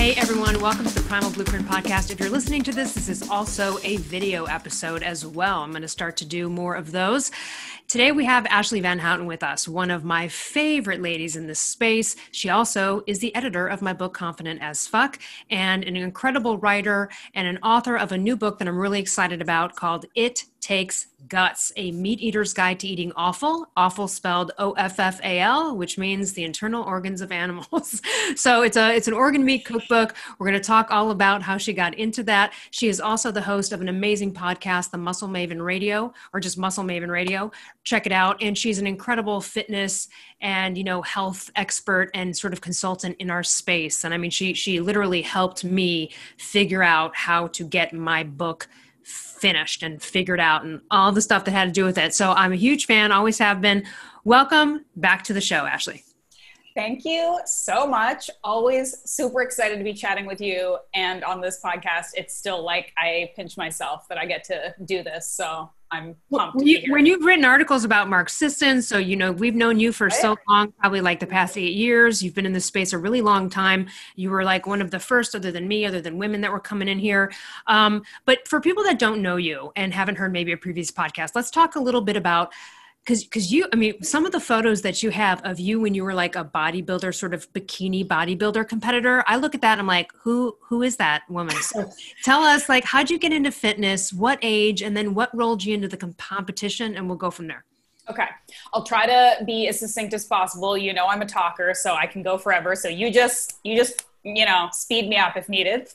Hey everyone, welcome to the Primal Blueprint Podcast. If you're listening to this, this is also a video episode as well. I'm going to start to do more of those. Today we have Ashleigh VanHouten with us, one of my favorite ladies in this space. She also is the editor of my book, Confident as Fuck, and an incredible writer and an author of a new book that I'm really excited about called It Takes Guts, a meat eater's guide to eating offal, offal spelled O-F-F-A-L, which means the internal organs of animals. So it's an organ meat cookbook. We're going to talk all about how she got into that. She is also the host of an amazing podcast, the Muscle Maven Radio, or just Muscle Maven Radio. Check it out. And she's an incredible fitness and, health expert and sort of consultant in our space. And I mean, she literally helped me figure out how to get my book finished and figured out and all the stuff that had to do with it. So I'm a huge fan, always have been. Welcome back to the show, Ashleigh. Thank you so much. Always super excited to be chatting with you. And on this podcast, it's still like I pinch myself that I get to do this. So I'm pumped to be here. When you've written articles about Mark Sisson, so we've known you for so long, probably like the past 8 years. You've been in this space a really long time. You were like one of the first, other than me, other than women that were coming in here. But for people that don't know you and haven't heard maybe a previous podcast, let's talk a little bit about, because some of the photos that you have of you when you were like a bodybuilder, sort of bikini bodybuilder competitor, I look at that and I'm like, who is that woman? So tell us, like, how'd you get into fitness, what age, and then what rolled you into the competition, and we'll go from there. Okay. I'll try to be as succinct as possible. I'm a talker, so I can go forever. So you just speed me up if needed.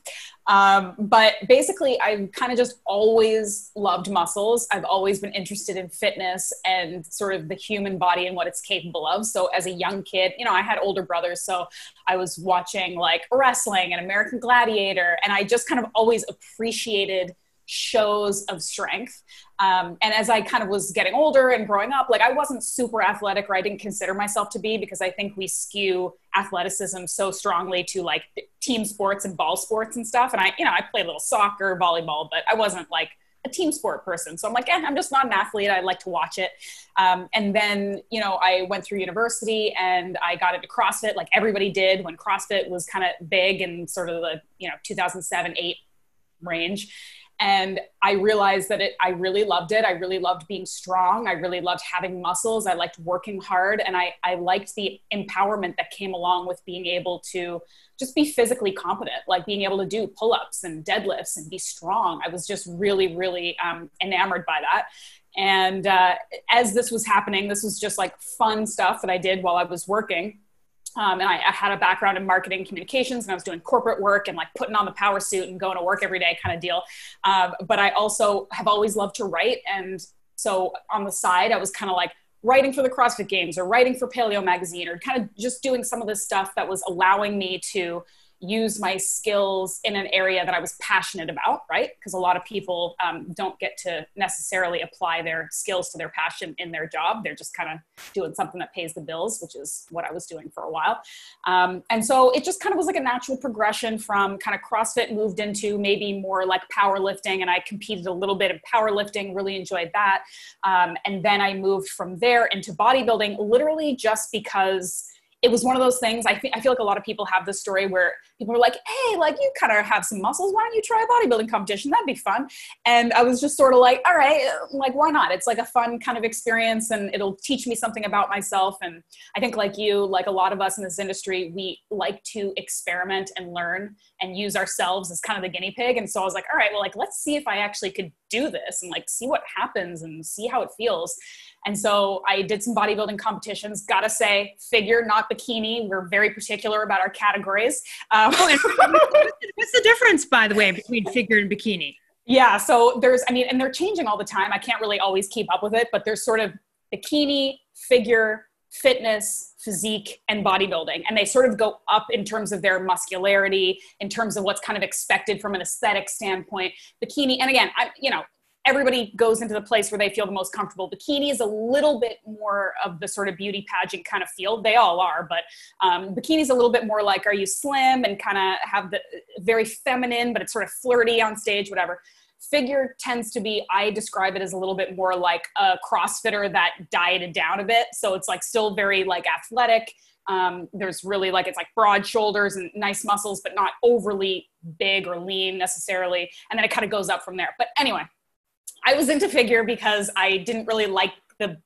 But basically, I've kind of just always loved muscles. I've always been interested in fitness and sort of the human body and what it's capable of. So as a young kid, I had older brothers, so I was watching like wrestling and American Gladiator, and I just kind of always appreciated shows of strength. And as I kind of was getting older and growing up, like I wasn't super athletic, or I didn't consider myself to be, because I think we skew athleticism so strongly to like team sports and ball sports and stuff. And I played a little soccer, volleyball, but I wasn't like a team sport person. So I'm like, I'm just not an athlete. I like to watch it. And then, I went through university and I got into CrossFit like everybody did when CrossFit was kind of big in sort of the, 2007-8 range. And I realized that I really loved it. I really loved being strong. I really loved having muscles. I liked working hard. And I liked the empowerment that came along with being able to just be physically competent, like being able to do pull-ups and deadlifts and be strong. I was just really, really enamored by that. And as this was happening, this was just like fun stuff that I did while I was working. And I had a background in marketing communications, and I was doing corporate work and like putting on the power suit and going to work every day kind of deal. But I also have always loved to write. And so on the side, I was kind of like writing for the CrossFit Games or writing for Paleo Magazine, or kind of just doing some of this stuff that was allowing me to use my skills in an area that I was passionate about, right? Because a lot of people don't get to necessarily apply their skills to their passion in their job. They're just kind of doing something that pays the bills, which is what I was doing for a while. And so it just kind of was like a natural progression from kind of CrossFit moved into maybe more like powerlifting, and I competed a little bit in powerlifting, really enjoyed that. And then I moved from there into bodybuilding, literally just because it was one of those things. I feel like a lot of people have this story where people are like, hey, like you kind of have some muscles. Why don't you try a bodybuilding competition? That'd be fun. And I was just sort of like, all right, like, why not? It's like a fun kind of experience, and it'll teach me something about myself. And I think like you, like a lot of us in this industry, we like to experiment and learn and use ourselves as kind of the guinea pig. And so I was like, all right, well, like, let's see if I actually could do this and like see what happens and see how it feels. And so I did some bodybuilding competitions. Gotta say, figure, not bikini. We're very particular about our categories. What's the difference, by the way, between figure and bikini? Yeah, so and they're changing all the time. I can't really always keep up with it, but there's sort of bikini, figure, fitness, physique, and bodybuilding. And they sort of go up in terms of their muscularity, in terms of what's kind of expected from an aesthetic standpoint. Bikini, and again, everybody goes into the place where they feel the most comfortable. Bikini is a little bit more of the sort of beauty pageant kind of feel. They all are, but bikini is a little bit more like, are you slim and kind of have the very feminine, but it's sort of flirty on stage, whatever. Figure tends to be, I describe it as a little bit more like a CrossFitter that dieted down a bit. So it's like still very like athletic, There's really like, it's like broad shoulders and nice muscles, but not overly big or lean necessarily. And then it kind of goes up from there. But anyway, I was into figure because I didn't really like the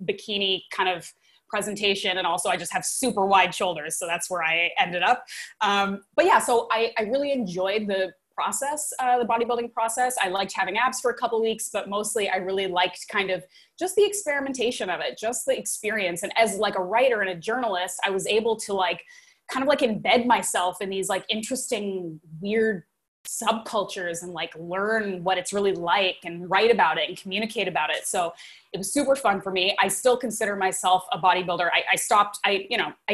bikini kind of presentation. And also I just have super wide shoulders. So that's where I ended up. But yeah, so I really enjoyed the process, the bodybuilding process. I liked having abs for a couple of weeks, but mostly I really liked kind of just the experimentation of it, just the experience. And as like a writer and a journalist, I was able to like kind of like embed myself in these like interesting, weird subcultures and like learn what it's really like and write about it and communicate about it. So it was super fun for me. I still consider myself a bodybuilder. I stopped, I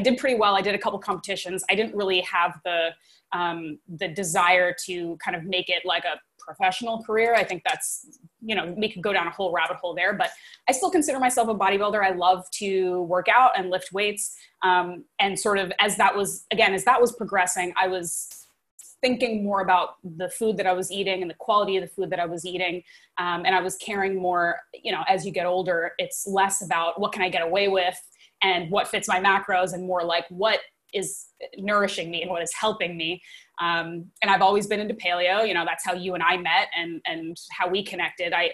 did pretty well. I did a couple competitions. I didn't really have the desire to kind of make it like a professional career. I think that's, we could go down a whole rabbit hole there, but I still consider myself a bodybuilder. I love to work out and lift weights. And sort of as that was progressing, I was thinking more about the food that I was eating and the quality of the food that I was eating. And I was caring more, as you get older, it's less about what can I get away with and what fits my macros and more like what is nourishing me and what is helping me. And I've always been into paleo, that's how you and I met and how we connected. I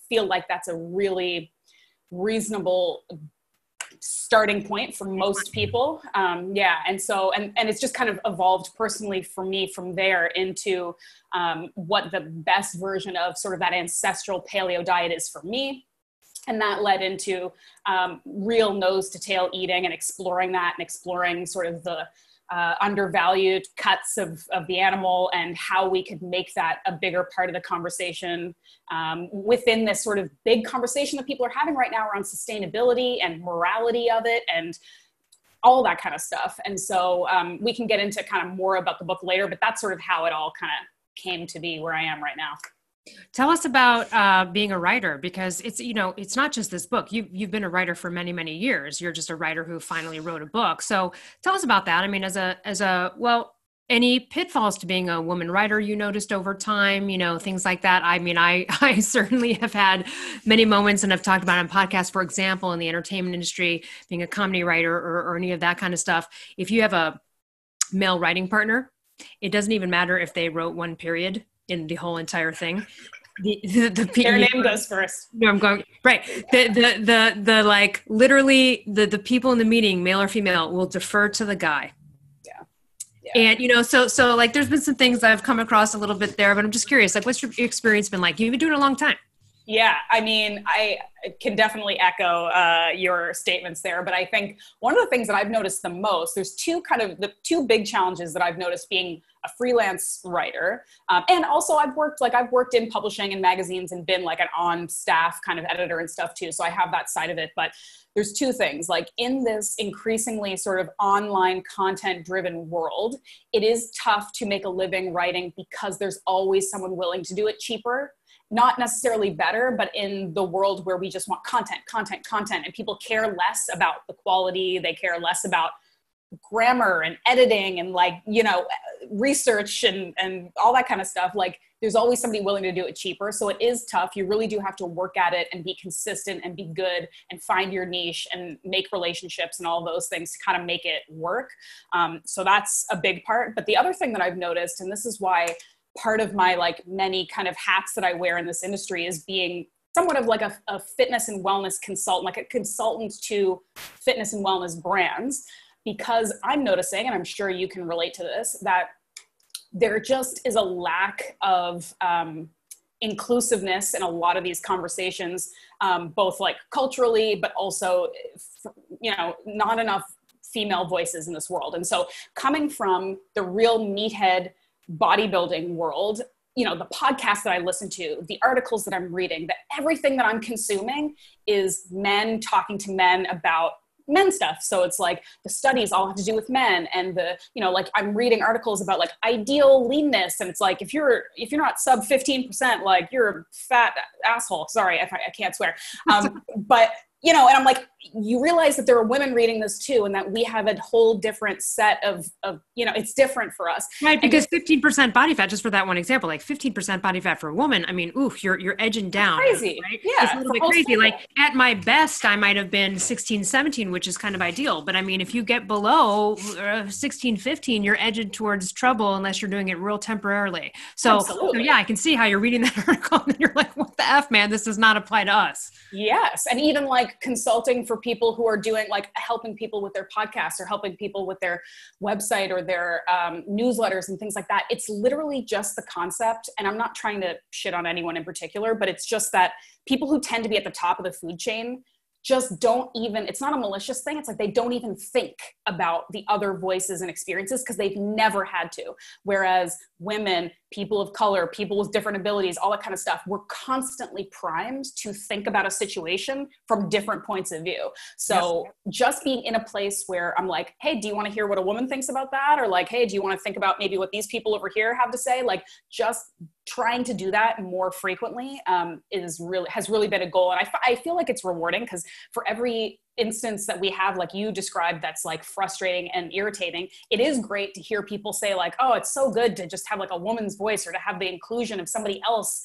feel like that's a really reasonable starting point for most people. And so, and it's just kind of evolved personally for me from there into what the best version of sort of that ancestral paleo diet is for me. And that led into real nose to tail eating and exploring that and exploring sort of the undervalued cuts of the animal and how we could make that a bigger part of the conversation within this sort of big conversation that people are having right now around sustainability and morality of it and all that kind of stuff. And so we can get into kind of more about the book later, but that's sort of how it all kind of came to be where I am right now. Tell us about being a writer, because it's, it's not just this book. You've been a writer for many, many years. You're just a writer who finally wrote a book. So tell us about that. I mean, any pitfalls to being a woman writer you noticed over time, things like that. I mean, I certainly have had many moments, and I've talked about it on podcasts, for example, in the entertainment industry, being a comedy writer or any of that kind of stuff. If you have a male writing partner, it doesn't even matter if they wrote one period in the whole entire thing. Their name goes first. No, I'm going right. The like literally the people in the meeting, male or female, will defer to the guy. Yeah. And so like there's been some things I've come across a little bit there, but I'm just curious, like what's your experience been like? You've been doing it a long time. Yeah, I mean, I can definitely echo your statements there, but I think one of the things that I've noticed the most, there's the two big challenges that I've noticed being a freelance writer. And also I've worked in publishing and magazines and been like an on staff kind of editor and stuff too. So I have that side of it, but there's two things. Like in this increasingly sort of online content driven world, it is tough to make a living writing because there's always someone willing to do it cheaper. Not necessarily better, but in the world where we just want content, and people care less about the quality, they care less about grammar and editing and research and all that kind of stuff. Like there's always somebody willing to do it cheaper. So it is tough. You really do have to work at it and be consistent and be good and find your niche and make relationships and all those things to kind of make it work. So that's a big part. But the other thing that I've noticed, and this is why part of my many kind of hats that I wear in this industry is being somewhat of like a fitness and wellness consultant, like a consultant to fitness and wellness brands, because I'm noticing, and I'm sure you can relate to this, that there just is a lack of inclusiveness in a lot of these conversations, both like culturally, but also, not enough female voices in this world. And so coming from the real meathead bodybuilding world, the podcasts that I listen to, the articles that I'm reading, everything that I'm consuming is men talking to men about men stuff. So it's like the studies all have to do with men, and I'm reading articles about like ideal leanness, and it's like if you're not sub 15%, like you're a fat asshole. Sorry if I can't swear. But and I'm like, you realize that there are women reading this too, and that we have a whole different set of it's different for us. Right, because 15% body fat, just for that one example, like 15% body fat for a woman, I mean, oof, you're edging down. Crazy. Right? Yeah. It's a little bit crazy. People. Like at my best, I might have been 16, 17, which is kind of ideal. But I mean, if you get below 16, 15, you're edging towards trouble unless you're doing it real temporarily. So yeah, I can see how you're reading that article and you're like, what the F, man, this does not apply to us. Yes. And even like consulting for people who are doing like helping people with their podcasts or helping people with their website or their newsletters and things like that. It's literally just the concept. And I'm not trying to shit on anyone in particular, but it's just that people who tend to be at the top of the food chain just don't even, it's not a malicious thing. It's like they don't even think about the other voices and experiences because they've never had to. Whereas women, people of color, people with different abilities, all that kind of stuff, we're constantly primed to think about a situation from different points of view. So just being in a place where I'm like, hey, do you want to hear what a woman thinks about that? Or like, hey, do you want to think about maybe what these people over here have to say? Like just trying to do that more frequently has really been a goal. And I feel like it's rewarding because for every instance that we have, like you described, that's like frustrating and irritating, it is great to hear people say like, oh, it's so good to just have like a woman's voice or to have the inclusion of somebody else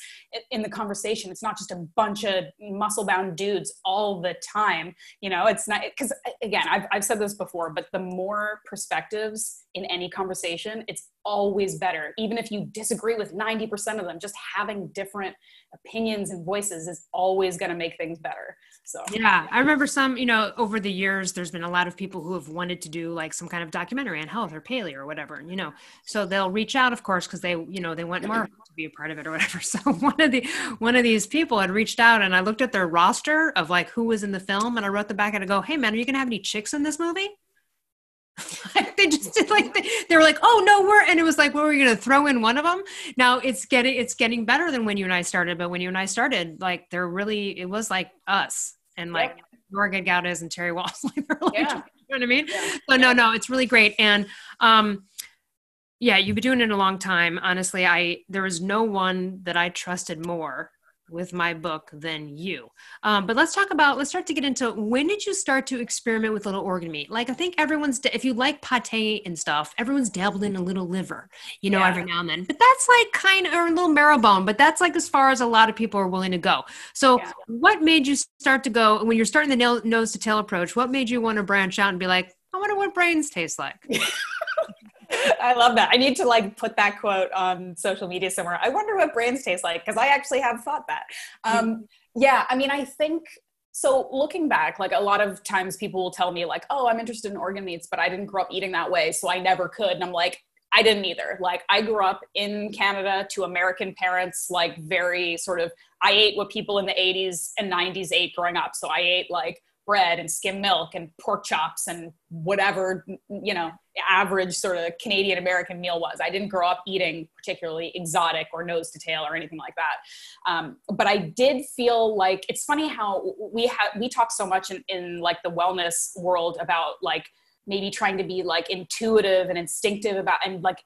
in the conversation. It's not just a bunch of muscle bound dudes all the time. It's not, because again, I've said this before, but the more perspectives in any conversation, it's always better. Even if you disagree with 90% of them, just having different opinions and voices is always going to make things better. So yeah, I remember some, over the years, there's been a lot of people who have wanted to do like some kind of documentary on health or paleo or whatever, so they'll reach out, of course, because they want more to be a part of it or whatever. So one of these people had reached out and I looked at their roster of like who was in the film and I wrote the back and I go, hey man, are you going to have any chicks in this movie? They just did like, they were like, oh no, and it was like, well, we're going to throw in one of them. Now it's getting better than when you and I started. But when you and I started, like it was like us and like Morgan Gaudes and Terry Walls. Like, you know what I mean? Yeah. So no, it's really great. And, you've been doing it a long time. Honestly, there was no one that I trusted more with my book than you. But let's start to get into, when did you start to experiment with little organ meat? Like, I think if you like pate and stuff, everyone's dabbled in a little liver, every now and then, but that's like kind of, or a little marrow bone, but that's like as far as a lot of people are willing to go. So what made you start to go, when you're starting the nose to tail approach, what made you want to branch out and be like, I wonder what brains taste like? I love that. I need to like put that quote on social media somewhere. I wonder what brains taste like, because I actually have thought that. I mean, I think, so looking back, like a lot of times people will tell me like, oh, I'm interested in organ meats, but I didn't grow up eating that way, so I never could. And I'm like, I didn't either. Like I grew up in Canada to American parents, like very sort of, I ate what people in the 80s and 90s ate growing up. So I ate like bread and skim milk and pork chops and whatever, average sort of Canadian American meal was. I didn't grow up eating particularly exotic or nose to tail or anything like that. But I did feel like, it's funny how we talk so much in like the wellness world about like maybe trying to be like intuitive and instinctive about, and like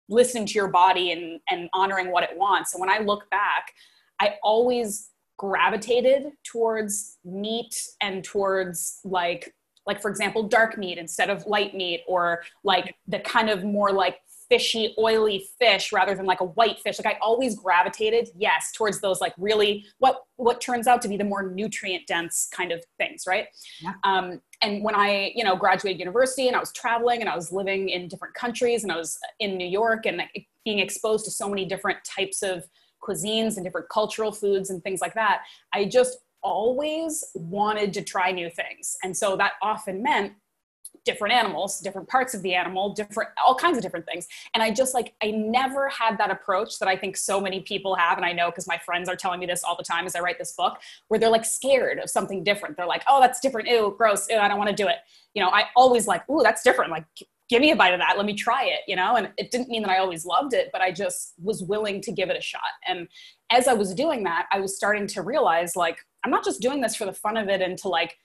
listening to your body and honoring what it wants. And when I look back, I always gravitated towards meat and towards like for example, dark meat instead of light meat, or like the kind of more like fishy, oily fish rather than like a white fish. Like I always gravitated, towards those like really what turns out to be the more nutrient dense kind of things, right? Yeah. And when I, graduated university and I was traveling and I was living in different countries and I was in New York and being exposed to so many different types of cuisines and different cultural foods and things like that, I just always wanted to try new things. And so that often meant different animals, different parts of the animal, all kinds of different things. And I just I never had that approach that I think so many people have. And I know because my friends are telling me this all the time as I write this book, where they're like scared of something different. They're like, oh, that's different. Ew, gross. Ew, I don't want to do it. I always like, ooh, that's different. Like, give me a bite of that. Let me try it, and it didn't mean that I always loved it, but I just was willing to give it a shot. And as I was doing that, I was starting to realize like, I'm not just doing this for the fun of it and to like,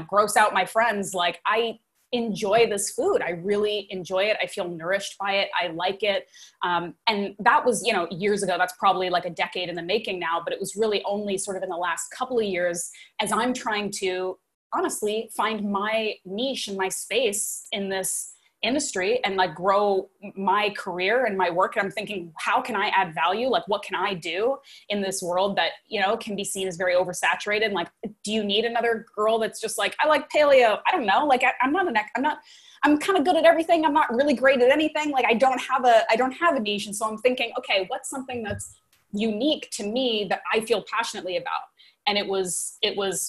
gross out my friends. Like I enjoy this food. I really enjoy it. I feel nourished by it. I like it. And that was, years ago. That's probably like a decade in the making now, but it was really only sort of in the last couple of years as I'm trying to honestly find my niche and my space in this industry and like grow my career and my work. And I'm thinking, how can I add value? Like, what can I do in this world that, you know, can be seen as very oversaturated? Like, do you need another girl that's just like, I like paleo? I don't know. Like, I'm kind of good at everything. I'm not really great at anything. Like, I don't have a niche. And so I'm thinking, okay, what's something that's unique to me that I feel passionately about? And it was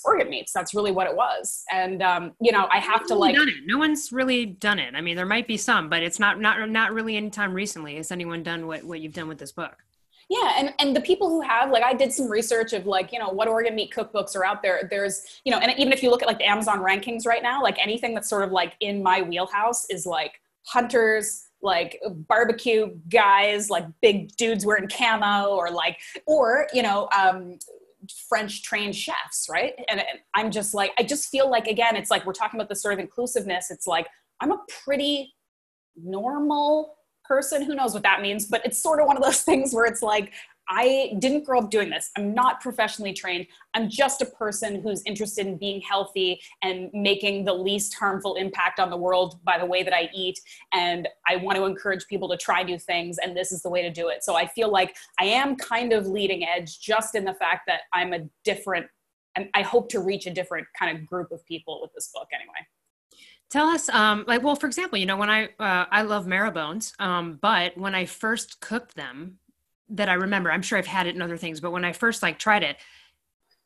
organ meats. That's really what it was. And, you know, I have to like, done it. No one's really done it. I mean, there might be some, but it's not really any time recently. Has anyone done what you've done with this book? Yeah. And the people who have, like, I did some research of like, you know, what organ meat cookbooks are out there. There's, you know, and even if you look at like the Amazon rankings right now, like anything that's sort of like in my wheelhouse is like hunters, like barbecue guys, like big dudes wearing camo, or, you know, French trained chefs, right? And I'm just like, I just feel like, again, it's like we're talking about this sort of inclusiveness. It's like, I'm a pretty normal person. Who knows what that means? But it's sort of one of those things where it's like, I didn't grow up doing this. I'm not professionally trained. I'm just a person who's interested in being healthy and making the least harmful impact on the world by the way that I eat. And I want to encourage people to try new things. And this is the way to do it. So I feel like I am kind of leading edge just in the fact that I'm a different, and I hope to reach a different kind of group of people with this book anyway. Tell us, like, well, for example, you know, when I love marrow bones, but when I first cooked them, that I remember, I'm sure I've had it in other things, but when I first like tried it,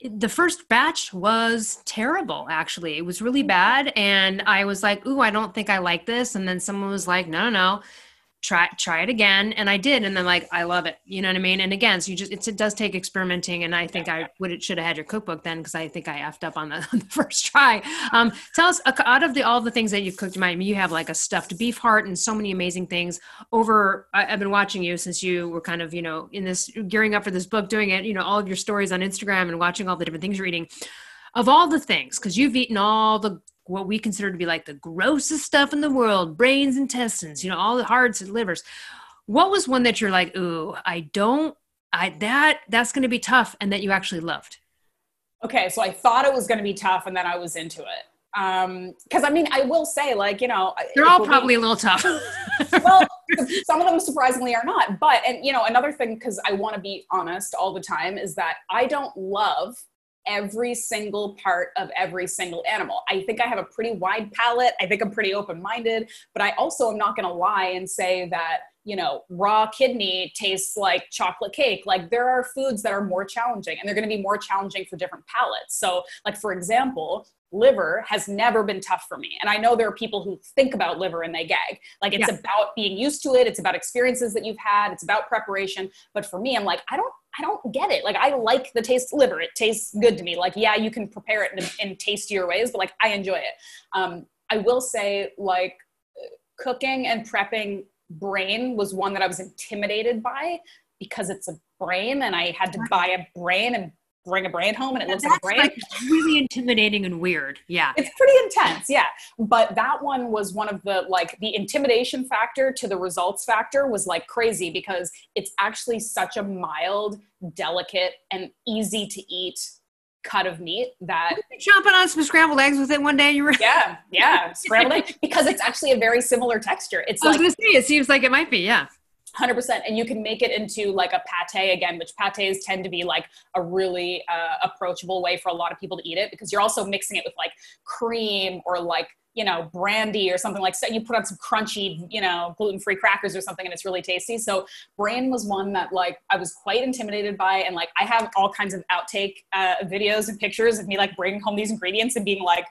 the first batch was terrible. Actually, it was really bad. And I was like, ooh, I don't think I like this. And then someone was like, no, try it again. And I did. And then like, I love it. You know what I mean? And again, so it does take experimenting. And I think should have had your cookbook then, because I think I effed up on the first try. Tell us, out of all the things that you've cooked, you have like a stuffed beef heart and so many amazing things I've been watching you since you were kind of, you know, in this, gearing up for this book, doing it, you know, all of your stories on Instagram and watching all the different things you're eating. Of all the things, because you've eaten all the what we consider to be like the grossest stuff in the world, brains, intestines, you know, all the hearts and livers. What was one that you're like, ooh, that's going to be tough, and that you actually loved? Okay. So I thought it was going to be tough, and then I was into it. Cause I mean, I will say, like, you know, they're all probably a little tough. Well, some of them surprisingly are not, but, and you know, another thing, cause I want to be honest all the time, is that I don't love every single part of every single animal. I think I have a pretty wide palate. I think I'm pretty open-minded, but I also am not going to lie and say that, you know, raw kidney tastes like chocolate cake. Like, there are foods that are more challenging, and they're going to be more challenging for different palates. So like, for example, liver has never been tough for me. And I know there are people who think about liver and they gag. Like, it's about being used to it. It's about experiences that you've had. It's about preparation. But for me, I'm like, I don't get it. Like, I like the taste of liver. It tastes good to me. Like, yeah, you can prepare it in tastier ways, but like, I enjoy it. I will say, like, cooking and prepping brain was one that I was intimidated by, because it's a brain and I had to buy a brain and bring a brain home, and it looks like a brain. Like really intimidating and weird. Yeah. It's pretty intense. Yeah. But that one was one of the, like, the intimidation factor to the results factor was like crazy, because it's actually such a mild, delicate, and easy to eat cut of meat that chomping on some scrambled eggs with it one day. You were scrambled eggs, because it's actually a very similar texture. It's I was gonna say, it seems like it might be. Yeah. 100%. And you can make it into like a pate again, which pates tend to be like a really approachable way for a lot of people to eat it, because you're also mixing it with like cream or like, you know, brandy or something like that. You put on some crunchy, you know, gluten-free crackers or something, and it's really tasty. So brain was one that like I was quite intimidated by. And like, I have all kinds of outtake videos and pictures of me like bringing home these ingredients and being like,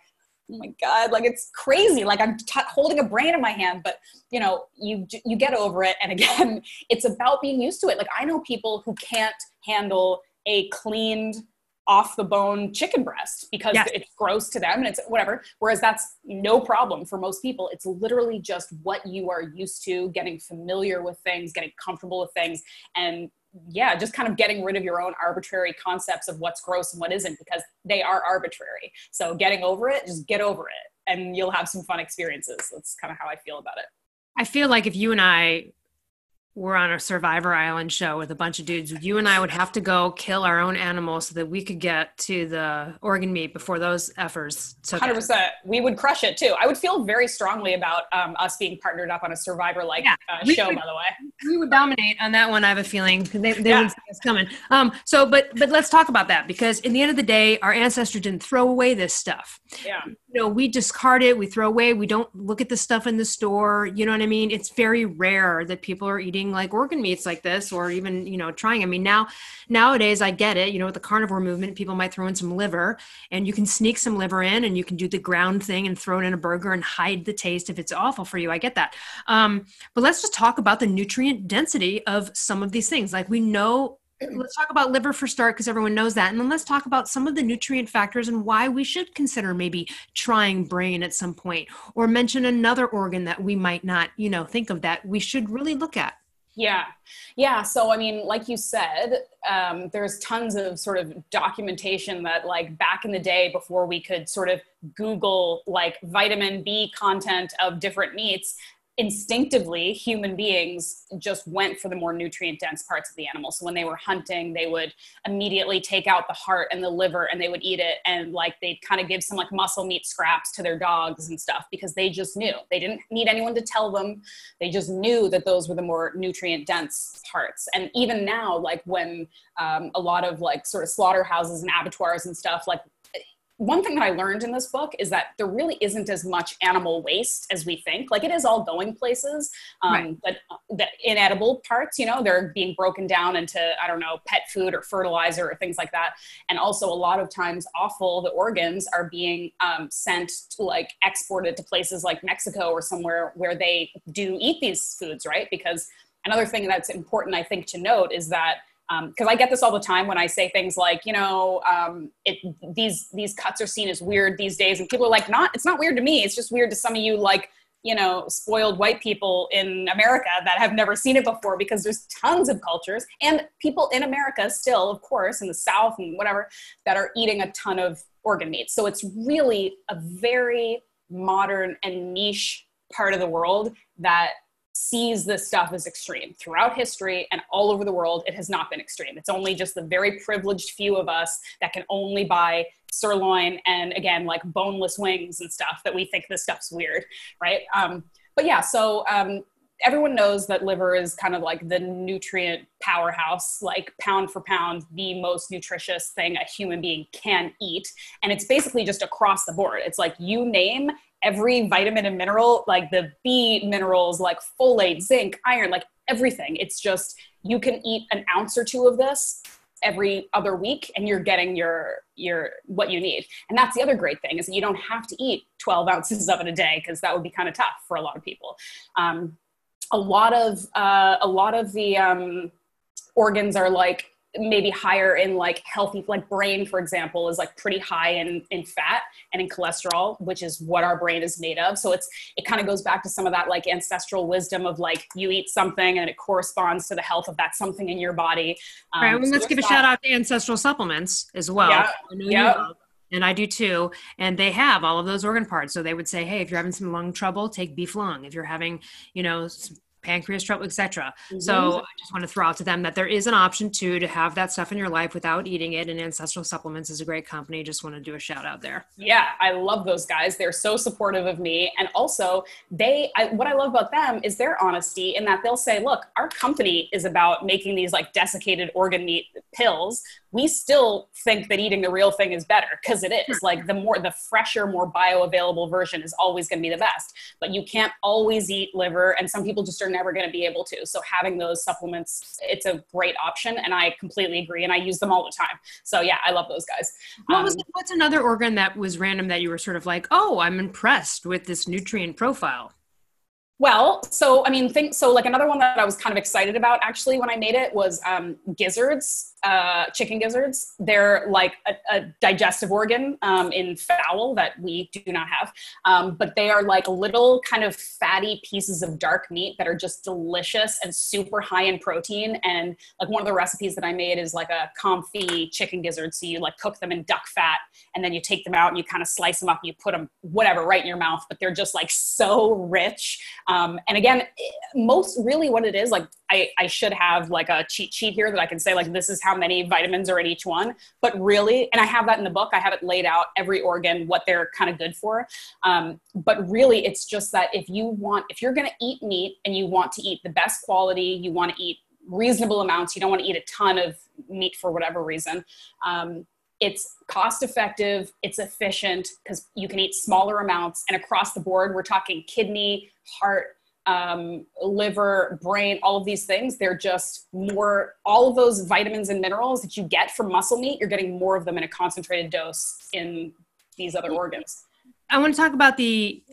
oh my God, like, it's crazy. Like, I'm holding a brain in my hand, but you know, you get over it. And again, it's about being used to it. Like, I know people who can't handle a cleaned, off the bone chicken breast because it's gross to them and it's whatever. Whereas that's no problem for most people. It's literally just what you are used to, getting familiar with things, getting comfortable with things. And yeah, just kind of getting rid of your own arbitrary concepts of what's gross and what isn't, because they are arbitrary. So getting over it, just get over it, and you'll have some fun experiences. That's kind of how I feel about it. I feel like if you and I we're on a Survivor Island show with a bunch of dudes, you and I would have to go kill our own animals so that we could get to the organ meat before those effers took 100%. it. We would crush it too. I would feel very strongly about us being partnered up on a Survivor-like show, by the way. We would dominate on that one. I have a feeling they would see us coming. But let's talk about that, because in the end of the day, our ancestors didn't throw away this stuff. Yeah. We discard it, we throw away, we don't look at the stuff in the store. You know what I mean? It's very rare that people are eating like organ meats like this, or even, trying. I mean, nowadays I get it, with the carnivore movement, people might throw in some liver, and you can sneak some liver in, and you can do the ground thing and throw it in a burger and hide the taste if it's awful for you. I get that. But let's just talk about the nutrient density of some of these things. Like, we know, let's talk about liver for start, because everyone knows that. And then let's talk about some of the nutrient factors and why we should consider maybe trying brain at some point, or mention another organ that we might not, think of that we should really look at. Yeah. Yeah. So, I mean, like you said, there's tons of sort of documentation that, like, back in the day, before we could sort of Google like vitamin B content of different meats, instinctively human beings just went for the more nutrient dense parts of the animal. So when they were hunting, they would immediately take out the heart and the liver and they would eat it. And like, they'd kind of give some like muscle meat scraps to their dogs and stuff, because they just knew. They didn't need anyone to tell them. They just knew that those were the more nutrient dense parts. And even now, like when a lot of like sort of slaughterhouses and abattoirs and stuff, like, one thing that I learned in this book is that there really isn't as much animal waste as we think. Like, it is all going places, Right. but the inedible parts, they're being broken down into, I don't know, pet food or fertilizer or things like that. And also a lot of times offal, the organs, are being sent to, like, exported to places like Mexico or somewhere where they do eat these foods, right? Because another thing that's important, I think, to note is that because I get this all the time when I say things like, these cuts are seen as weird these days. And people are like, it's not weird to me. It's just weird to some of you, like, spoiled white people in America that have never seen it before, because there's tons of cultures and people in America still, of course, in the South and whatever, that are eating a ton of organ meat. So it's really a very modern and niche part of the world that sees this stuff as extreme. Throughout history and all over the world, it has not been extreme. It's only just the very privileged few of us that can only buy sirloin and, again, like boneless wings and stuff, that we think this stuff's weird, right? But yeah, so everyone knows that liver is kind of like the nutrient powerhouse, like pound for pound, the most nutritious thing a human being can eat. And it's basically just across the board. It's like, you name every vitamin and mineral, like the B minerals, like folate, zinc, iron, like everything. It's just, you can eat an ounce or two of this every other week and you're getting your what you need. And that's the other great thing, is that you don't have to eat 12 ounces of it a day, because that would be kind of tough for a lot of people. A lot of the organs are like maybe higher in like healthy, like brain, for example, is like pretty high in fat and in cholesterol, which is what our brain is made of. So it kind of goes back to some of that like ancestral wisdom of like, you eat something and it corresponds to the health of that something in your body. All right, well, let's give a shout out to Ancestral Supplements as well. Yeah. I know you know, and I do too. And they have all of those organ parts. So they would say, hey, if you're having some lung trouble, take beef lung. If you're having, some pancreas trouble, etc. Mm-hmm. So I just want to throw out to them that there is an option to have that stuff in your life without eating it. And Ancestral Supplements is a great company. Just want to do a shout out there. Yeah, I love those guys. They're so supportive of me. And also what I love about them is their honesty, in that they'll say, look, our company is about making these like desiccated organ meat pills. We still think that eating the real thing is better, because it is. Like, the fresher, more bioavailable version is always going to be the best. But you can't always eat liver, and some people just are never going to be able to. So having those supplements, it's a great option, and I completely agree, and I use them all the time. So yeah, I love those guys. What's another organ that was random that you were sort of like, oh, I'm impressed with this nutrient profile? Well, so, I mean, like another one that I was kind of excited about actually when I made it was gizzards, chicken gizzards. They're like a digestive organ in fowl that we do not have. But they are like little kind of fatty pieces of dark meat that are just delicious and super high in protein. And like one of the recipes that I made is like a confit chicken gizzard. So you like cook them in duck fat, and then you take them out and you kind of slice them up and you put them, whatever, right in your mouth. But they're just like so rich. And again, most really what it is, like I should have like a cheat sheet here that I can say like, this is how many vitamins are in each one, but really, and I have that in the book, I have it laid out, every organ, what they're kind of good for. But really it's just that if you're going to eat meat and you want to eat the best quality, you want to eat reasonable amounts, you don't want to eat a ton of meat for whatever reason. It's cost effective, it's efficient because you can eat smaller amounts, and across the board, we're talking kidney, heart, liver, brain, all of these things. They're just more, all of those vitamins and minerals that you get from muscle meat, you're getting more of them in a concentrated dose in these other organs. I want to talk about the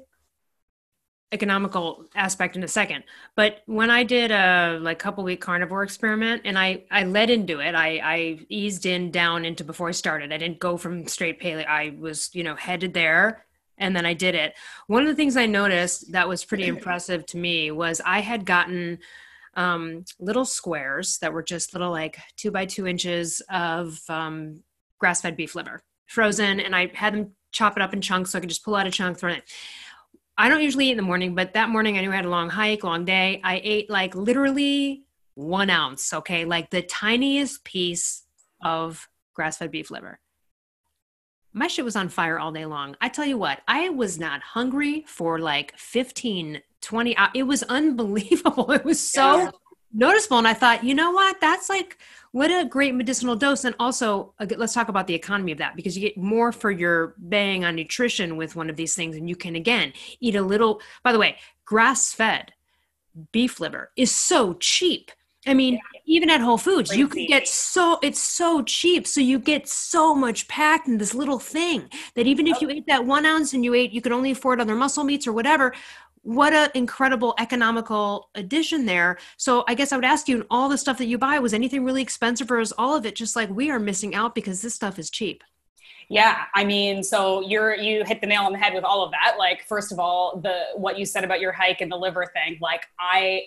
economical aspect in a second, but when I did a like couple week carnivore experiment and I led into it, I eased down into before I started. I didn't go from straight paleo. I was, headed there, and then I did it. One of the things I noticed that was pretty impressive to me was I had gotten little squares that were just little like 2 by 2 inches of grass-fed beef liver, frozen, and I had them chop it up in chunks so I could just pull out a chunk, throw it in. I don't usually eat in the morning, but that morning I knew I had a long hike, long day. I ate like literally 1 ounce, okay? Like the tiniest piece of grass-fed beef liver. My shit was on fire all day long. I tell you what, I was not hungry for like 15, 20 hours. It was unbelievable. It was so noticeable. And I thought, you know what? That's like, what a great medicinal dose. And also, let's talk about the economy of that, because you get more for your bang on nutrition with one of these things. And you can, again, eat a little, by the way, grass-fed beef liver is so cheap. I mean, even at Whole Foods, you can get it's so cheap. So you get so much packed in this little thing that even if you ate that 1 ounce and you could only afford other muscle meats or whatever, what an incredible economical addition there. So I guess I would ask you, all the stuff that you buy, was anything really expensive, or is all of it just like we are missing out because this stuff is cheap? Yeah. I mean, so you hit the nail on the head with all of that. Like, first of all, what you said about your hike and the liver thing, like I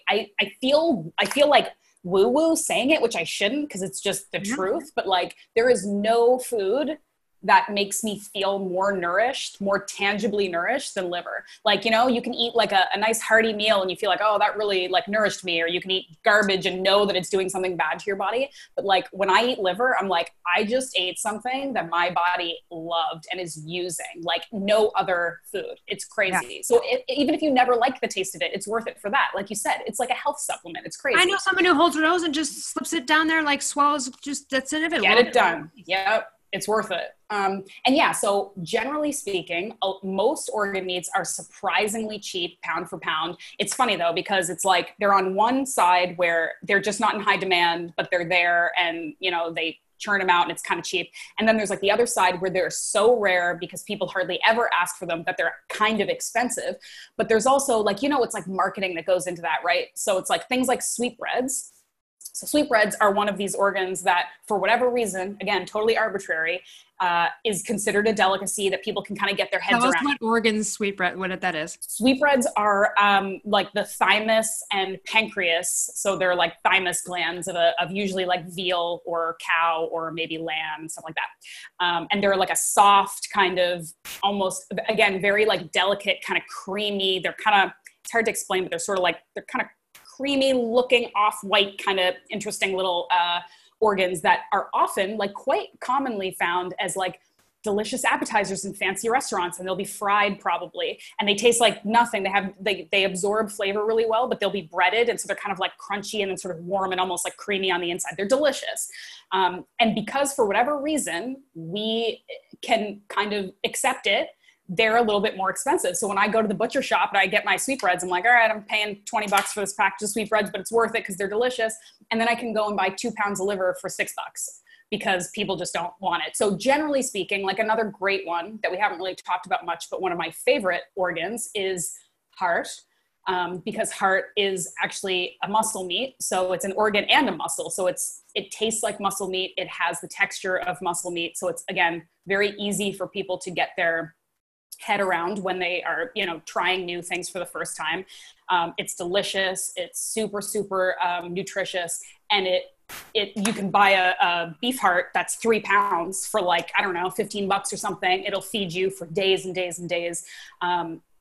feel like woo-woo saying it, which I shouldn't, because it's just the truth. But like, there is no food that makes me feel more nourished, more tangibly nourished than liver. Like, you can eat like a nice hearty meal and you feel like, oh, that really like nourished me, or you can eat garbage and know that it's doing something bad to your body. But like, when I eat liver, I'm like, I just ate something that my body loved and is using like no other food. It's crazy. Yeah. So even if you never like the taste of it, it's worth it for that. Like you said, it's like a health supplement. It's crazy. I know someone who holds her nose and just slips it down there, like swallows, just that's it. Get it done. Yep. It's worth it. And yeah, so generally speaking, most organ meats are surprisingly cheap pound for pound. It's funny though, because it's like they're on one side where they're just not in high demand, but they're there and, they churn them out and it's kind of cheap. And then there's like the other side where they're so rare because people hardly ever ask for them that they're kind of expensive. But there's also like, it's like marketing that goes into that, right? So it's like things like sweetbreads. So sweetbreads are one of these organs that, for whatever reason, again, totally arbitrary, is considered a delicacy that people can kind of get their heads around. Tell us what organs sweetbread, what that is. Sweetbreads are like the thymus and pancreas. So they're like thymus glands of usually like veal or cow or maybe lamb, stuff like that. And they're like a soft kind of almost, again, very like delicate, kind of creamy. They're kind of, it's hard to explain, but they're kind of creamy looking off-white kind of interesting little organs that are often like quite commonly found as like delicious appetizers in fancy restaurants, and they'll be fried probably, and they taste like nothing. They absorb flavor really well, but they'll be breaded, and so they're kind of like crunchy and then sort of warm and almost like creamy on the inside. They're delicious. And because for whatever reason we can kind of accept it, they're a little bit more expensive. So when I go to the butcher shop and I get my sweetbreads, I'm like, all right, I'm paying $20 for this package of sweetbreads, but it's worth it because they're delicious. And then I can go and buy 2 pounds of liver for $6 because people just don't want it. So generally speaking, like another great one that we haven't really talked about much, but one of my favorite organs is heart, because heart is actually a muscle meat. So it's an organ and a muscle. So it tastes like muscle meat. It has the texture of muscle meat. So it's, again, very easy for people to get their head around when they are, trying new things for the first time. It's delicious. It's super, super nutritious. And you can buy a beef heart that's 3 pounds for like, I don't know, $15 or something. It'll feed you for days and days and days.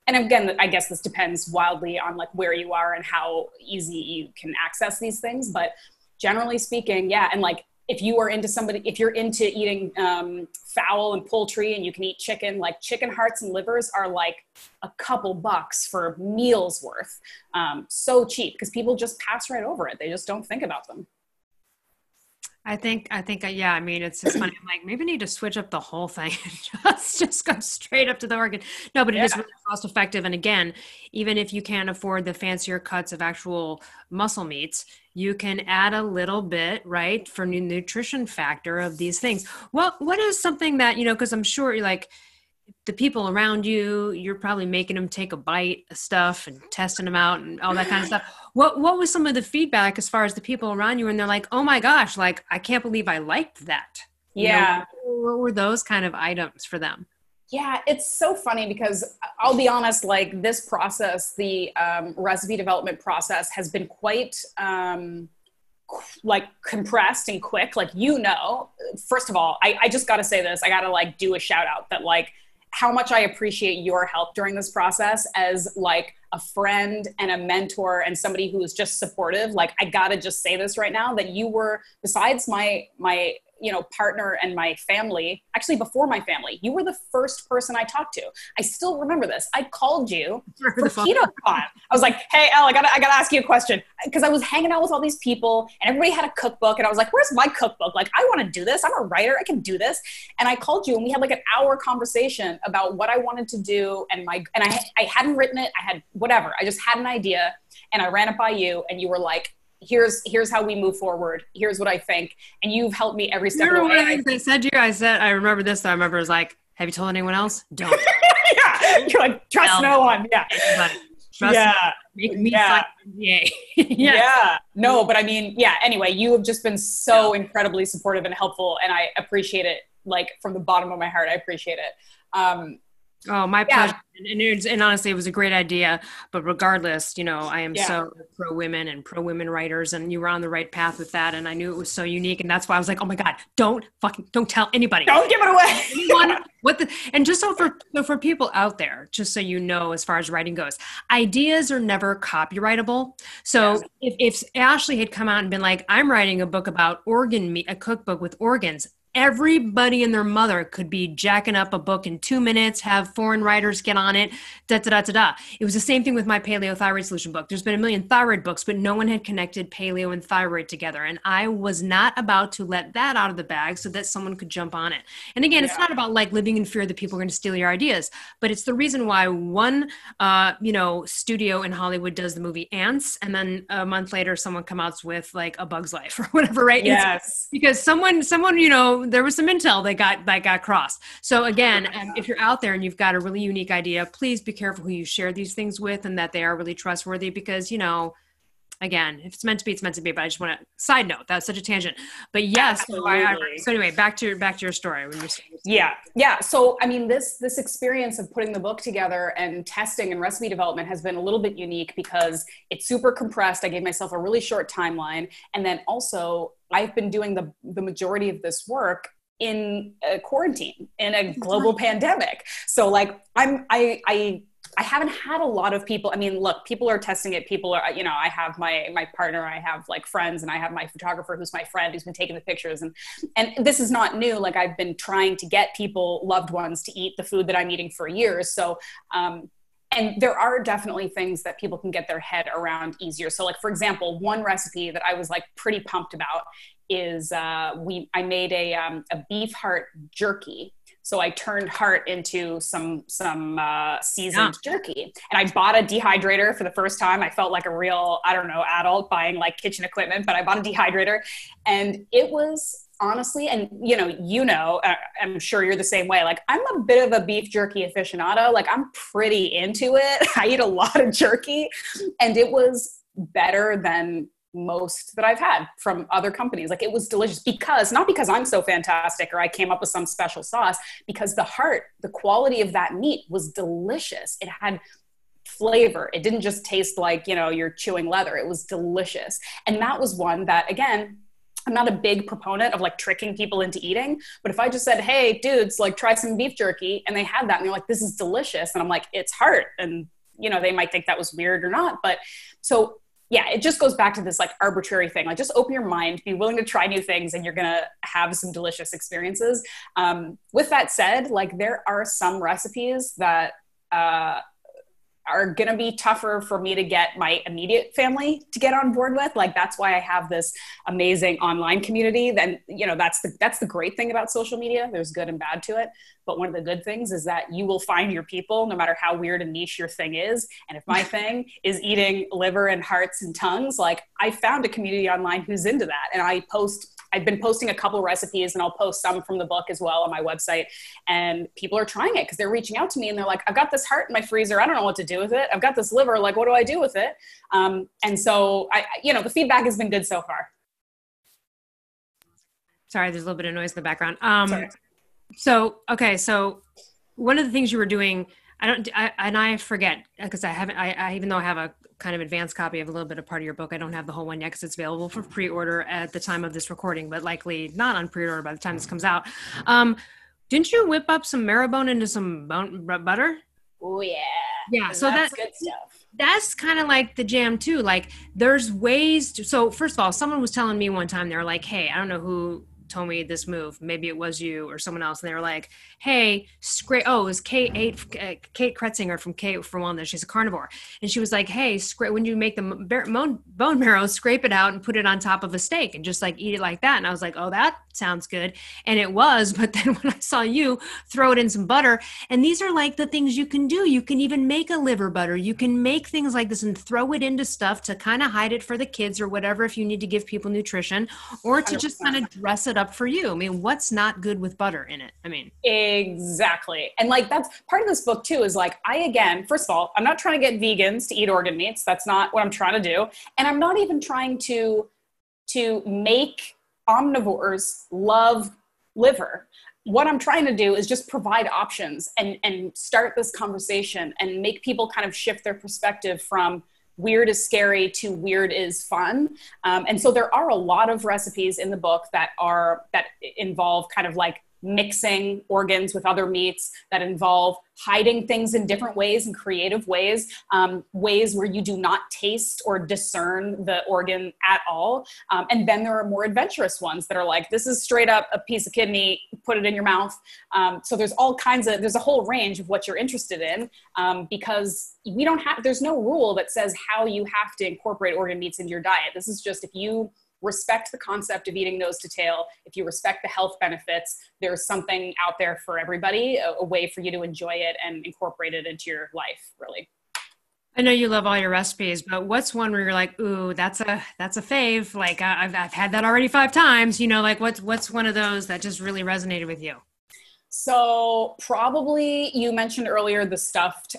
and again, I guess this depends wildly on like where you are and how easy you can access these things. But generally speaking, yeah. And like, if you're into eating fowl and poultry and you can eat chicken, like chicken hearts and livers are like a couple bucks for meals worth. So cheap because people just pass right over it. They just don't think about them. I think, yeah, I mean, it's just funny. I'm like, maybe I need to switch up the whole thing and just go straight up to the organ. No, but it is really cost effective. And again, even if you can't afford the fancier cuts of actual muscle meats, you can add a little bit, right, for nutrition factor of these things. What is something that, because I'm sure you're like, the people around you, you're probably making them take a bite of stuff and testing them out and all that kind of stuff. What was some of the feedback as far as the people around you? And they're like, oh my gosh, like, I can't believe I liked that. Yeah. What were those kind of items for them? Yeah, it's so funny because I'll be honest, like this process, the recipe development process has been quite like compressed and quick. Like, first of all, I just got to say this. I got to like do a shout out that like, how much I appreciate your help during this process as like a friend and a mentor and somebody who is just supportive. Like, I gotta just say this right now, that you were, besides my partner and my family, actually before my family, you were the first person I talked to. I still remember this. I called you for KetoCon. I was like, hey, Elle, I gotta ask you a question. Because I was hanging out with all these people and everybody had a cookbook. And I was like, where's my cookbook? Like, I want to do this. I'm a writer. I can do this. And I called you and we had like an hour conversation about what I wanted to do. And I hadn't written it. I had whatever. I just had an idea and I ran it by you and you were like, here's how we move forward. Here's what I think. And you've helped me every step of the way. One of the things I said to you, I remember this. I remember it was like, have you told anyone else? Don't. Yeah. You're like, trust no one. Yeah. Trust me. Make me yay. Yeah. No, but I mean, yeah. Anyway, you have just been so incredibly supportive and helpful. And I appreciate it. Like from the bottom of my heart, I appreciate it. Oh, my pleasure. And honestly, it was a great idea. But regardless, I am so pro women and pro women writers, and you were on the right path with that. And I knew it was so unique. And that's why I was like, oh my God, don't tell anybody. Don't give it away. Anyone, and just so for people out there, just so you know, as far as writing goes, ideas are never copyrightable. So if Ashleigh had come out and been like, I'm writing a book about organ meat, a cookbook with organs, everybody and their mother could be jacking up a book in 2 minutes, have foreign writers get on it, It was the same thing with my paleo thyroid solution book. There's been a million thyroid books, but no one had connected paleo and thyroid together. And I was not about to let that out of the bag so that someone could jump on it. And again, it's not about like living in fear that people are going to steal your ideas, but it's the reason why one, studio in Hollywood does the movie Ants. And then a month later, someone comes out with like A Bug's Life or whatever, right? Yes. It's because someone, there was some intel that got crossed. So again, if you're out there and you've got a really unique idea, please be careful who you share these things with and that they are really trustworthy because, again, if it's meant to be, it's meant to be. But I just want to side note, that's such a tangent. But yes. So anyway, back to your story. Yeah. So, I mean, this experience of putting the book together and testing and recipe development has been a little bit unique because it's super compressed. I gave myself a really short timeline. And then also I've been doing the majority of this work in a quarantine, in a global pandemic. So like I haven't had a lot of people. I mean, look, people are testing it. People are, I have my partner, I have like friends, and I have my photographer who's my friend who's been taking the pictures. And this is not new. Like I've been trying to get people, loved ones, to eat the food that I'm eating for years. So, and there are definitely things that people can get their head around easier. So like, for example, one recipe that I was like pretty pumped about is I made a beef heart jerky. So I turned heart into some seasoned jerky, and I bought a dehydrator for the first time. I felt like a real, adult buying like kitchen equipment, but I bought a dehydrator, and it was honestly, and I'm sure you're the same way. Like I'm a bit of a beef jerky aficionado. Like I'm pretty into it. I eat a lot of jerky, and it was better than most that I've had from other companies. Like it was delicious not because I'm so fantastic or I came up with some special sauce, because the quality of that meat was delicious. It had flavor. It didn't just taste like, you're chewing leather. It was delicious. And that was one that, again, I'm not a big proponent of like tricking people into eating, but if I just said, hey dudes, like try some beef jerky, and they had that and they're like, this is delicious. And I'm like, it's heart. And you know, they might think that was weird or not. But so yeah, it just goes back to this like arbitrary thing. Like just open your mind, be willing to try new things, and you're going to have some delicious experiences. With that said, like there are some recipes that, are going to be tougher for me to get my immediate family to get on board with. Like, that's why I have this amazing online community. Then, you know, that's the great thing about social media. There's good and bad to it. But one of the good things is that you will find your people, no matter how weird and niche your thing is. And if my thing is eating liver and hearts and tongues, like I found a community online who's into that. And I've been posting a couple recipes, and I'll post some from the book as well on my website. And people are trying it because they're reaching out to me and they're like, I've got this heart in my freezer. I don't know what to do with it. I've got this liver. Like, what do I do with it? And so the feedback has been good so far. Sorry, there's a little bit of noise in the background. Sorry. So one of the things you were doing, I forget, because I even though I have a kind of advanced copy of a little bit of part of your book, I don't have the whole one yet because it's available for pre-order at the time of this recording, but likely not on pre-order by the time this comes out. Didn't you whip up some marrowbone into some butter? Oh yeah. Yeah. So that's good stuff. That's kind of like the jam too. Like there's ways to, so first of all, someone was telling me one time, they were like, hey, I don't know who told me this move. Maybe it was you or someone else. And they were like, hey, it was Kate Kretzinger from Kate for Wellness. She's a carnivore. And she was like, hey, when you make the bone marrow, scrape it out and put it on top of a steak and just like eat it like that. And I was like, oh, that sounds good. And it was, but then when I saw you throw it in some butter, and these are like the things you can do. You can even make a liver butter. You can make things like this and throw it into stuff to kind of hide it for the kids or whatever, if you need to give people nutrition, or to 100%. Just kind of dress it up for you. I mean, what's not good with butter in it? I mean, exactly. And like, that's part of this book too, is like, first of all, I'm not trying to get vegans to eat organ meats. That's not what I'm trying to do. And I'm not even trying to make omnivores love liver. What I'm trying to do is just provide options and start this conversation and make people kind of shift their perspective from weird is scary to weird is fun. And so there are a lot of recipes in the book that involve kind of like mixing organs with other meats, that involve hiding things in different ways and creative ways, ways where you do not taste or discern the organ at all. And then there are more adventurous ones that are like, this is straight up a piece of kidney, put it in your mouth. So there's there's a whole range of what you're interested in, because there's no rule that says how you have to incorporate organ meats into your diet. This is just, if you respect the concept of eating nose to tail, if you respect the health benefits, there's something out there for everybody, a way for you to enjoy it and incorporate it into your life, really. I know you love all your recipes, but what's one where you're like, ooh, that's a fave. Like I've had that already 5 times, you know, like what's one of those that just really resonated with you? So probably you mentioned earlier the stuffed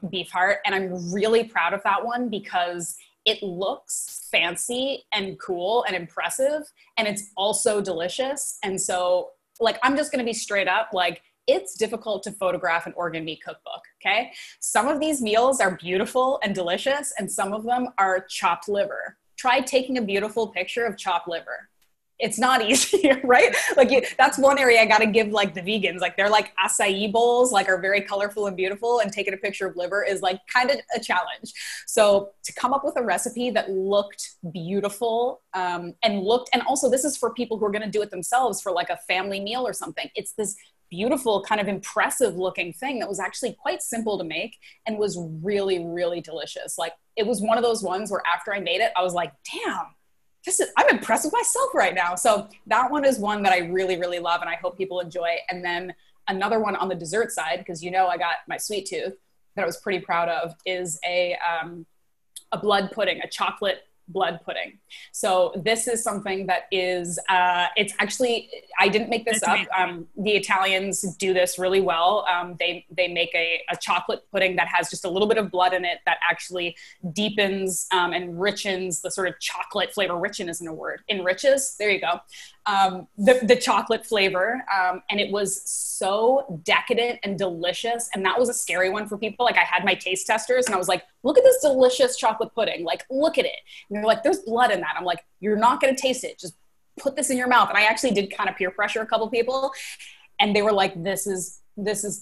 beef heart, and I'm really proud of that one because it looks fancy and cool and impressive, and it's also delicious. And so like, I'm just going to be straight up, like, it's difficult to photograph an organ meat cookbook. Okay. Some of these meals are beautiful and delicious, and some of them are chopped liver. Try taking a beautiful picture of chopped liver. It's not easy, right? Like that's one area I got to give like the vegans, like they're like acai bowls, like are very colorful and beautiful, and taking a picture of liver is like kind of a challenge. So to come up with a recipe that looked beautiful, and also this is for people who are going to do it themselves for like a family meal or something. It's this beautiful kind of impressive looking thing that was actually quite simple to make and was really, really delicious. Like it was one of those ones where after I made it, I was like, damn, I'm impressed with myself right now. So that one is one that I really, really love, and I hope people enjoy. And then another one on the dessert side, because you know I got my sweet tooth that I was pretty proud of, is a blood pudding, a chocolate blood pudding. So this is something that is, it's actually, I didn't make this up. The Italians do this really well. They make a chocolate pudding that has just a little bit of blood in it that actually deepens and enriches the sort of chocolate flavor. Richen isn't a word. Enriches, there you go. The chocolate flavor. And it was so decadent and delicious. And that was a scary one for people. Like I had my taste testers and I was like, look at this delicious chocolate pudding. Like, look at it. And they're like, there's blood in that. I'm like, you're not going to taste it. Just put this in your mouth. And I actually did kind of peer pressure a couple people, and they were like, this is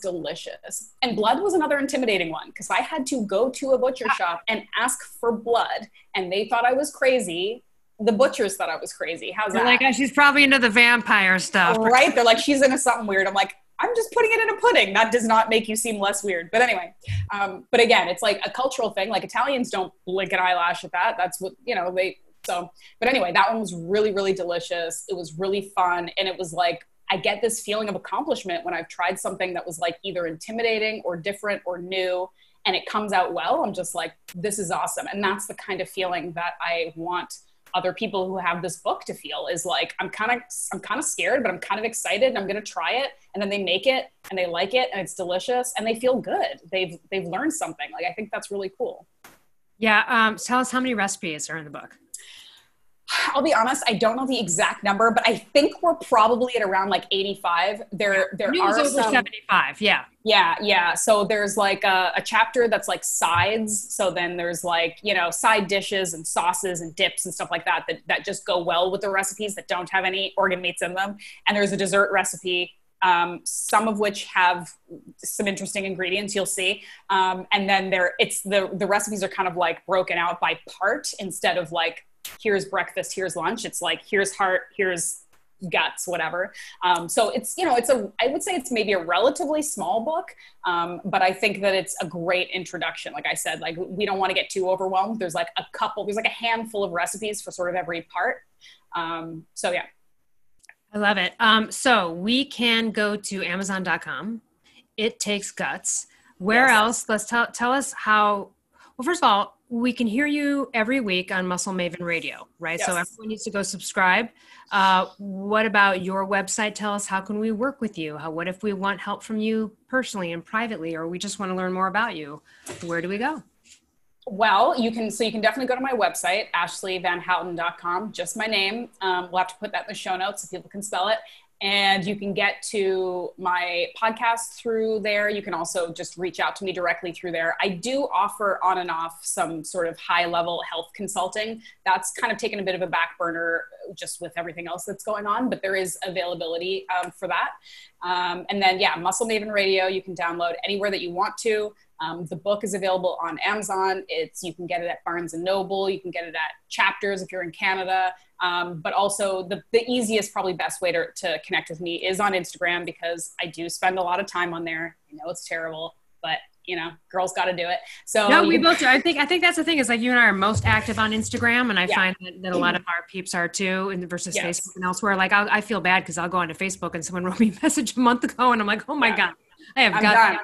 delicious. And blood was another intimidating one, because I had to go to a butcher shop and ask for blood, and they thought I was crazy. The butchers thought I was crazy. How's that? Like, she's probably into the vampire stuff. Right? They're like, she's into something weird. I'm like, I'm just putting it in a pudding. That does not make you seem less weird. But anyway, but again, it's like a cultural thing. Like, Italians don't blink an eyelash at that. That's what, but anyway, that one was really, really delicious. It was really fun. And it was like, I get this feeling of accomplishment when I've tried something that was like either intimidating or different or new, and it comes out well. I'm just like, this is awesome. And that's the kind of feeling that I want other people who have this book to feel, is like, I'm kind of scared, but I'm kind of excited, and I'm going to try it. And then they make it and they like it and it's delicious and they feel good. They've learned something. Like, I think that's really cool. Yeah. Tell us how many recipes are in the book. I'll be honest, I don't know the exact number, but I think we're probably at around like 85. There are over 75. Yeah. Yeah. So there's like a chapter that's like sides. So then there's like, side dishes and sauces and dips and stuff like that just go well with the recipes that don't have any organ meats in them. And there's a dessert recipe, some of which have some interesting ingredients, you'll see. And then the recipes are kind of like broken out by part, instead of like, here's breakfast, here's lunch. It's like, here's heart, here's guts, whatever. So it's, I would say it's maybe a relatively small book. But I think that it's a great introduction. Like I said, like, we don't want to get too overwhelmed. There's like a handful of recipes for sort of every part. So yeah. I love it. So we can go to Amazon.com. It Takes Guts. Where else? Let's tell us how. Well, first of all, we can hear you every week on Muscle Maven Radio, right? Yes. So everyone needs to go subscribe. What about your website? Tell us, how can we work with you? What if we want help from you personally and privately, or we just want to learn more about you? Where do we go? Well, you can definitely go to my website, AshleighVanHouten.com, just my name. We'll have to put that in the show notes so people can spell it. And you can get to my podcast through there. You can also just reach out to me directly through there. I do offer on and off some sort of high-level health consulting. That's kind of taken a bit of a back burner just with everything else that's going on, but there is availability for that. And then, Muscle Maven Radio, you can download anywhere that you want to. The book is available on Amazon. You can get it at Barnes & Noble. You can get it at Chapters if you're in Canada. But also the easiest, probably best way to connect with me is on Instagram, because I do spend a lot of time on there. I know it's terrible, but girls got to do it. So no, we both do. I think that's the thing, is like, you and I are most active on Instagram, and I find that a lot of our peeps are too, versus Facebook and elsewhere. Like, I feel bad because I'll go onto Facebook and someone wrote me a message a month ago, and I'm like, oh my God, I have got.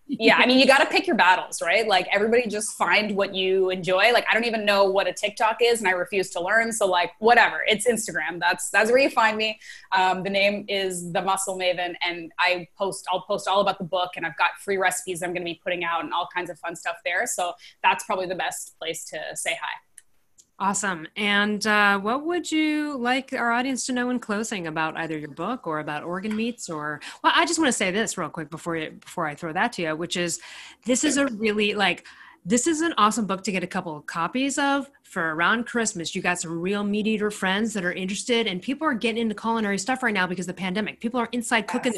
Yeah. I mean, you got to pick your battles, right? Like, everybody just find what you enjoy. Like, I don't even know what a TikTok is, and I refuse to learn. So like, whatever, it's Instagram. That's where you find me. The name is The Muscle Maven, and I'll post all about the book, and I've got free recipes I'm going to be putting out and all kinds of fun stuff there. So that's probably the best place to say hi. Awesome. And what would you like our audience to know in closing about either your book or about organ meats? Well, I just want to say this real quick before I throw that to you, which is, this is an awesome book to get a couple of copies of for around Christmas. You got some real meat eater friends that are interested, and people are getting into culinary stuff right now because of the pandemic. People are inside cooking.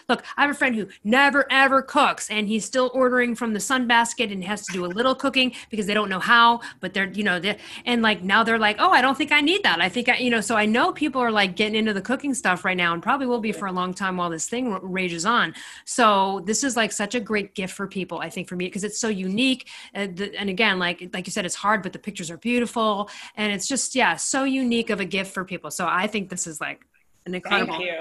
Look, I have a friend who never ever cooks, and he's still ordering from the Sunbasket and has to do a little cooking because they don't know how, but and like, now they're like, oh, I don't think I need that. I think so I know people are like getting into the cooking stuff right now, and probably will be for a long time while this thing rages on. So this is like such a great gift for people, I think, for me, because it's so unique. And again, like you said, it's hard, but the pictures are beautiful, and it's just, so unique of a gift for people. So I think this is like an incredible. Thank you.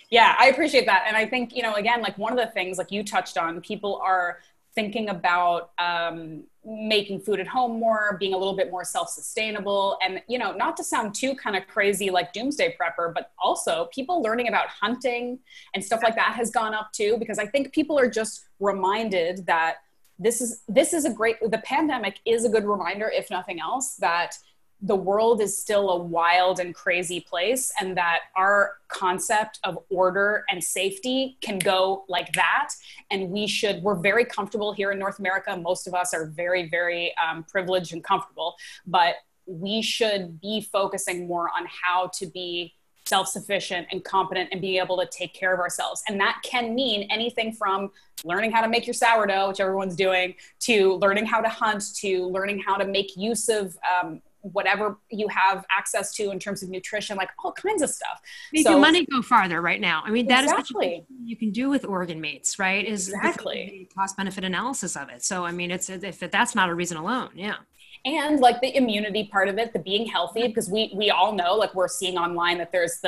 Yeah, I appreciate that. And I think, again, like, one of the things, like you touched on, people are thinking about making food at home more, being a little bit more self-sustainable, and, not to sound too kind of crazy like doomsday prepper, but also people learning about hunting and stuff like that has gone up too, because I think people are just reminded that the pandemic is a good reminder, if nothing else, that the world is still a wild and crazy place, and that our concept of order and safety can go like that. And we're very comfortable here in North America. Most of us are very, very privileged and comfortable, but we should be focusing more on how to be self-sufficient and competent and be able to take care of ourselves. And that can mean anything from learning how to make your sourdough, which everyone's doing, to learning how to hunt, to learning how to make use of whatever you have access to in terms of nutrition, like all kinds of stuff. Make your money go farther right now. I mean, that is exactly what you can do with organ mates, right? Is exactly the cost benefit analysis of it. So, I mean, if that's not a reason alone. Yeah. And like the immunity part of it, the being healthy, because we all know, like we're seeing online that there's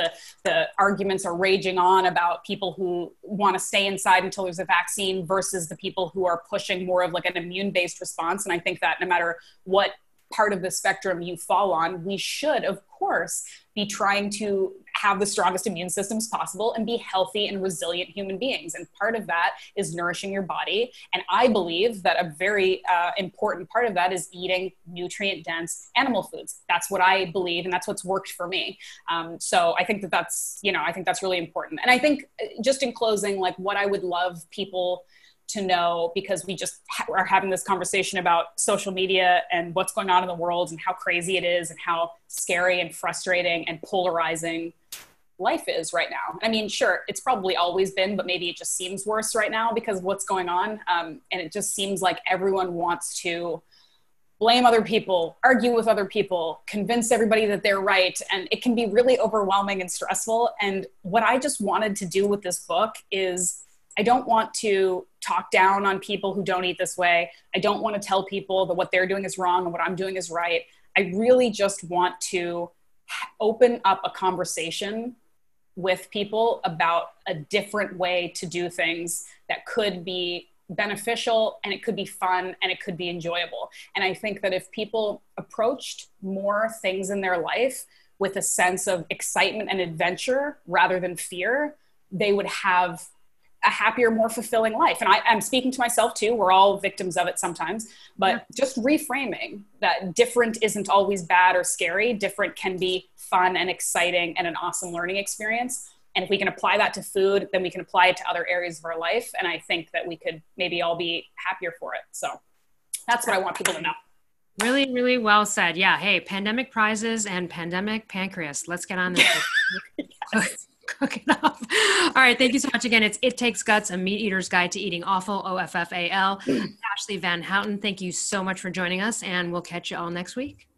the arguments are raging on about people who want to stay inside until there's a vaccine versus the people who are pushing more of like an immune-based response. And I think that no matter what part of the spectrum you fall on, we should, of course, be trying to have the strongest immune systems possible and be healthy and resilient human beings. And part of that is nourishing your body. And I believe that a very important part of that is eating nutrient-dense animal foods. That's what I believe, and that's what's worked for me. So I think that's really important. And I think just in closing, like what I would love people to know, because we just are having this conversation about social media and what's going on in the world and how crazy it is and how scary and frustrating and polarizing life is right now. I mean, sure, it's probably always been, but maybe it just seems worse right now because of what's going on. And it just seems like everyone wants to blame other people, argue with other people, convince everybody that they're right. And it can be really overwhelming and stressful. And what I just wanted to do with this book is I don't want to talk down on people who don't eat this way. I don't want to tell people that what they're doing is wrong and what I'm doing is right. I really just want to open up a conversation with people about a different way to do things that could be beneficial, and it could be fun, and it could be enjoyable. And I think that if people approached more things in their life with a sense of excitement and adventure rather than fear, they would have a happier, more fulfilling life. And I'm speaking to myself too. We're all victims of it sometimes, but just reframing that different isn't always bad or scary. Different can be fun and exciting and an awesome learning experience. And if we can apply that to food, then we can apply it to other areas of our life. And I think that we could maybe all be happier for it. So that's what I want people to know. Really, really well said. Yeah. Hey, pandemic prizes and pandemic pancreas. Let's get on this. Yes. Cook it up. All right. Thank you so much again. It's It Takes Guts, a meat eater's guide to eating offal, OFFAL. Ashleigh VanHouten, thank you so much for joining us, and we'll catch you all next week.